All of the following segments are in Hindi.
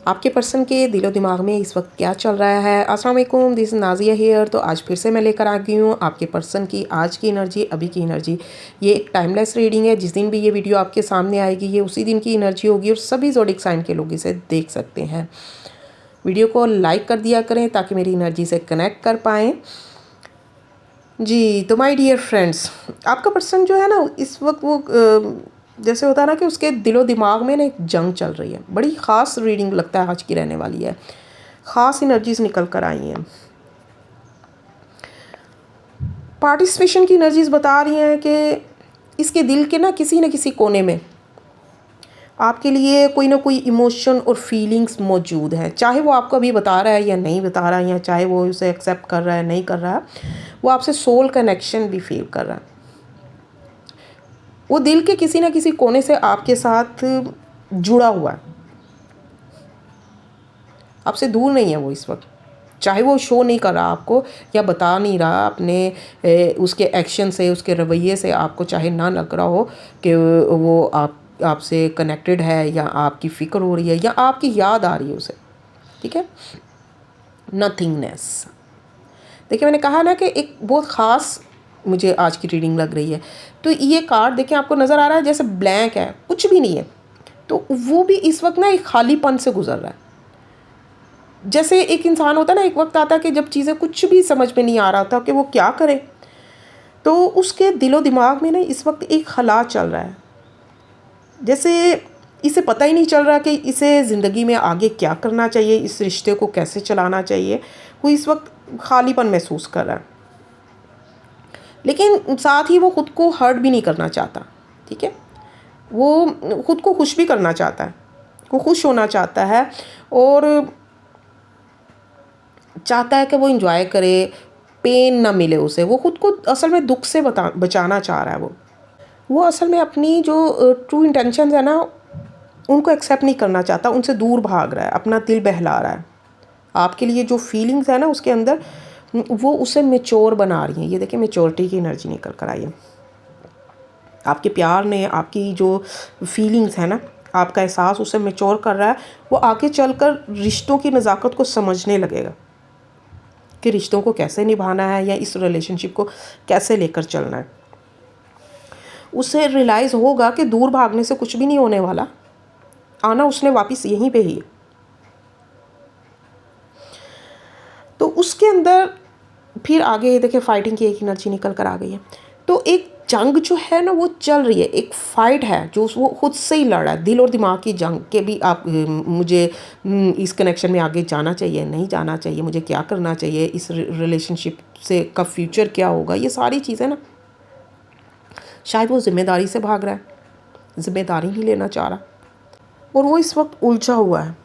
आपके पर्सन के दिलो दिमाग में इस वक्त क्या चल रहा है। अस्सलाम वालेकुम, दिस इज़ नाज़िया हियर। तो आज फिर से मैं लेकर आ गई हूँ आपके पर्सन की आज की एनर्जी, अभी की एनर्जी। ये एक टाइमलेस रीडिंग है। जिस दिन भी ये वीडियो आपके सामने आएगी ये उसी दिन की एनर्जी होगी और सभी ज़ोडिक साइन के लोग इसे देख सकते हैं। वीडियो को लाइक कर दिया करें ताकि मेरी एनर्जी से कनेक्ट कर पाएँ जी। तो माय डियर फ्रेंड्स, आपका पर्सन जो है ना इस वक्त वो जैसे होता है ना कि उसके दिलो दिमाग में ना एक जंग चल रही है। बड़ी ख़ास रीडिंग लगता है आज की रहने वाली है। ख़ास एनर्जीज निकल कर आई हैं। पार्टिसिपेशन की एनर्जीज बता रही हैं कि इसके दिल के ना किसी कोने में आपके लिए कोई ना कोई इमोशन और फीलिंग्स मौजूद हैं। चाहे वो आपको अभी बता रहा है या नहीं बता रहा है, या चाहे वो उसे एक्सेप्ट कर रहा है नहीं कर रहा है, वो आपसे सोल कनेक्शन भी फील कर रहा है। वो दिल के किसी न किसी कोने से आपके साथ जुड़ा हुआ है, आपसे दूर नहीं है वो इस वक्त। चाहे वो शो नहीं कर रहा आपको या बता नहीं रहा अपने उसके एक्शन से, उसके रवैये से आपको चाहे ना लग रहा हो कि वो आपसे कनेक्टेड है या आपकी फ़िक्र हो रही है या आपकी याद आ रही है उसे। ठीक है, नथिंगनेस। देखिए मैंने कहा ना कि एक बहुत ख़ास मुझे आज की रीडिंग लग रही है। तो ये कार्ड देखिए आपको नज़र आ रहा है जैसे ब्लैंक है, कुछ भी नहीं है। तो वो भी इस वक्त ना एक खालीपन से गुजर रहा है। जैसे एक इंसान होता है ना, एक वक्त आता है कि जब चीज़ें कुछ भी समझ में नहीं आ रहा था कि वो क्या करे, तो उसके दिलो दिमाग में ना इस वक्त एक खला चल रहा है। जैसे इसे पता ही नहीं चल रहा कि इसे ज़िंदगी में आगे क्या करना चाहिए, इस रिश्ते को कैसे चलाना चाहिए। वो इस वक्त खालीपन महसूस कर रहा है, लेकिन साथ ही वो ख़ुद को हर्ट भी नहीं करना चाहता। ठीक है, वो ख़ुद को खुश भी करना चाहता है, वो खुश होना चाहता है और चाहता है कि वो इंजॉय करे, पेन ना मिले उसे। वो ख़ुद को असल में दुख से बचाना चाह रहा है। वो असल में अपनी जो ट्रू इंटेंशंस है ना उनको एक्सेप्ट नहीं करना चाहता, उनसे दूर भाग रहा है, अपना दिल बहला रहा है। आपके लिए जो फीलिंग्स है ना उसके अंदर वो उसे मैच्योर बना रही हैं। ये देखिए मैच्योरिटी की एनर्जी निकल कर आई है। आपके प्यार ने आपकी जो फीलिंग्स है ना, आपका एहसास उसे मैच्योर कर रहा है। वो आगे चलकर रिश्तों की नज़ाकत को समझने लगेगा कि रिश्तों को कैसे निभाना है या इस रिलेशनशिप को कैसे लेकर चलना है। उसे रियलाइज़ होगा कि दूर भागने से कुछ भी नहीं होने वाला, आना उसने वापस यहीं पे ही। तो उसके अंदर फिर आगे देखिए फाइटिंग की एक एनर्जी निकल कर आ गई है। तो एक जंग जो है ना वो चल रही है, एक फ़ाइट है जो वो खुद से ही लड़ रहा है। दिल और दिमाग की जंग के भी आप मुझे इस कनेक्शन में आगे जाना चाहिए, नहीं जाना चाहिए, मुझे क्या करना चाहिए, इस रिलेशनशिप से का फ्यूचर क्या होगा, ये सारी चीज़ें ना शायद वो ज़िम्मेदारी से भाग रहा है, ज़िम्मेदारी नहीं लेना चाह रहा और वो इस वक्त उलझा हुआ है,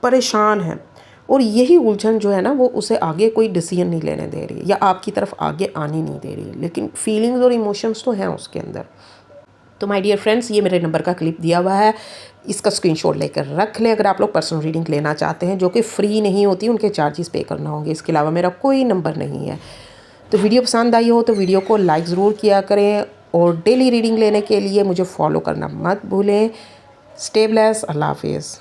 परेशान है। और यही उलझन जो है ना वो उसे आगे कोई डिसीजन नहीं लेने दे रही या आपकी तरफ आगे आने नहीं दे रही, लेकिन फीलिंग्स और इमोशंस तो हैं उसके अंदर। तो माय डियर फ्रेंड्स, ये मेरे नंबर का क्लिप दिया हुआ है, इसका स्क्रीनशॉट लेकर रख लें अगर आप लोग पर्सनल रीडिंग लेना चाहते हैं, जो कि फ्री नहीं होती, उनके चार्जेस पे करना होंगे। इसके अलावा मेरा कोई नंबर नहीं है। तो वीडियो पसंद आई हो तो वीडियो को लाइक ज़रूर किया करें और डेली रीडिंग लेने के लिए मुझे फॉलो करना मत भूलें। स्टे ब्लेस्ड, अल्लाह हाफिज़।